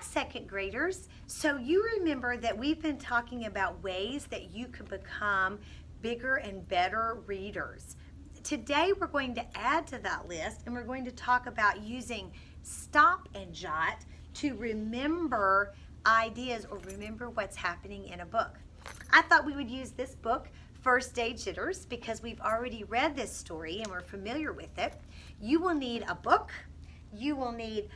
second graders. So you remember that we've been talking about ways that you could become bigger and better readers. Today we're going to add to that list, and we're going to talk about using stop and jot to remember ideas or remember what's happening in a book. I thought we would use this book, First Day Jitters, because we've already read this story and we're familiar with it. You will need a book. You will need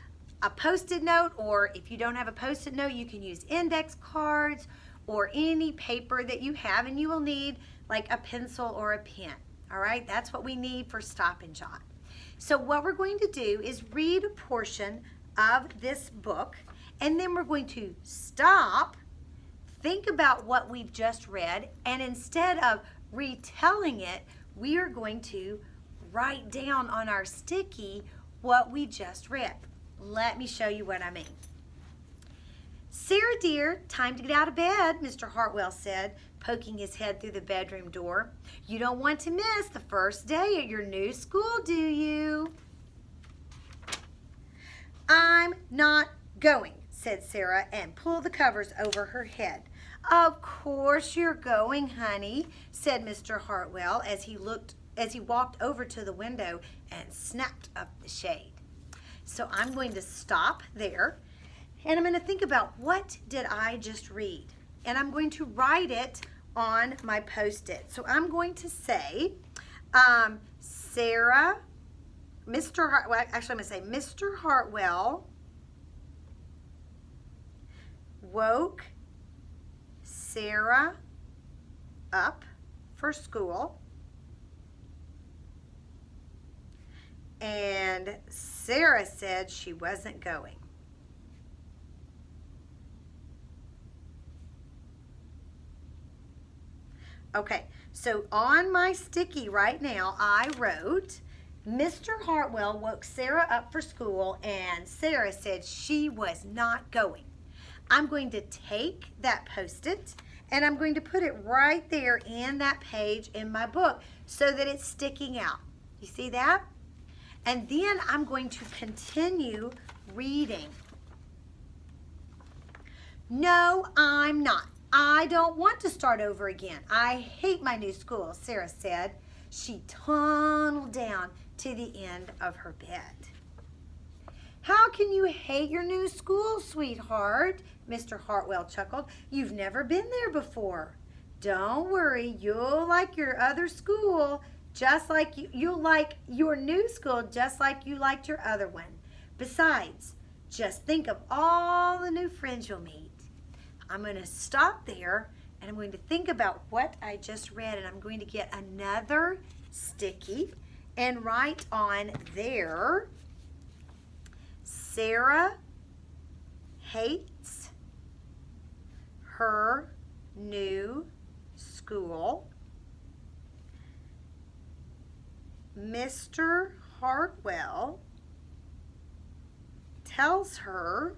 a Post-it note, or if you don't have a Post-it note, you can use index cards or any paper that you have, and you will need like a pencil or a pen. All right, that's what we need for stop and jot. So what we're going to do is read a portion of this book, and then we're going to stop, think about what we've just read, and instead of retelling it, we are going to write down on our sticky what we just read. Let me show you what I mean. Sarah dear, time to get out of bed, Mr. Hartwell said, poking his head through the bedroom door. You don't want to miss the first day at your new school, do you? I'm not going, said Sarah, and pulled the covers over her head. Of course you're going, honey, said Mr. Hartwell as he walked over to the window and snapped up the shade. So I'm going to stop there, and I'm going to think about, what did I just read? And I'm going to write it on my Post-it. So I'm going to say, Sarah, I'm going to say, Mr. Hartwell woke Sarah up for school, and Sarah said she wasn't going. Okay, so on my sticky right now, I wrote, Mr. Hartwell woke Sarah up for school, and Sarah said she was not going. I'm going to take that Post-it, and I'm going to put it right there in that page in my book so that it's sticking out. You see that? And then I'm going to continue reading. No, I'm not. I don't want to start over again. I hate my new school, Sarah said. She tunneled down to the end of her bed. How can you hate your new school, sweetheart? Mr. Hartwell chuckled. You've never been there before. Don't worry, you'll like your other school just like you'll like your new school just like you liked your other one. Besides, just think of all the new friends you'll meet. I'm going to stop there, and I'm going to think about what I just read, and I'm going to get another sticky and write on there, Sarah hates her new school. Mr. Hartwell tells her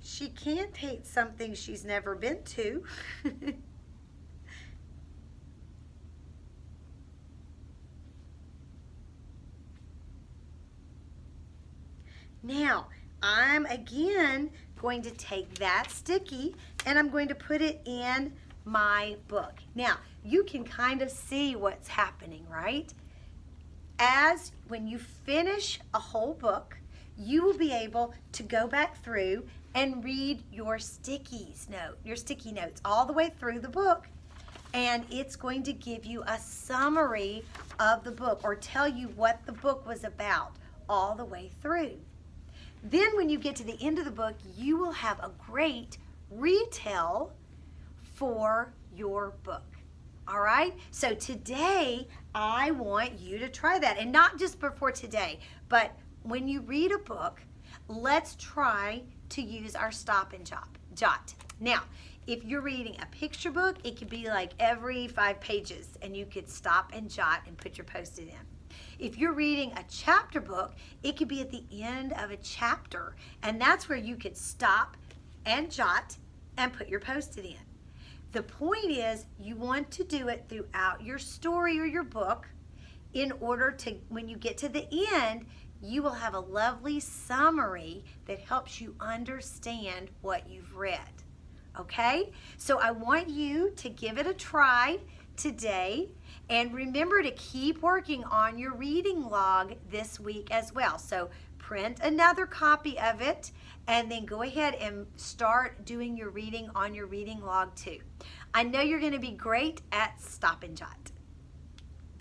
she can't hate something she's never been to. Now, I'm again going to take that sticky and I'm going to put it in my book. Now, you can kind of see what's happening, right? As when you finish a whole book, you will be able to go back through and read your sticky notes all the way through the book. And it's going to give you a summary of the book or tell you what the book was about all the way through. Then when you get to the end of the book, you will have a great retell for your book. All right? So today, I want you to try that. And not just before today, but when you read a book, let's try to use our stop and jot. Now, if you're reading a picture book, it could be like every 5 pages, and you could stop and jot and put your Post-it in. If you're reading a chapter book, it could be at the end of a chapter, and that's where you could stop and jot and put your Post-it in. The point is, you want to do it throughout your story or your book in order to, when you get to the end, you will have a lovely summary that helps you understand what you've read. Okay? So I want you to give it a try today, and remember to keep working on your reading log this week as well. So print another copy of it and then go ahead and start doing your reading on your reading log too. I know you're going to be great at Stop and Jot.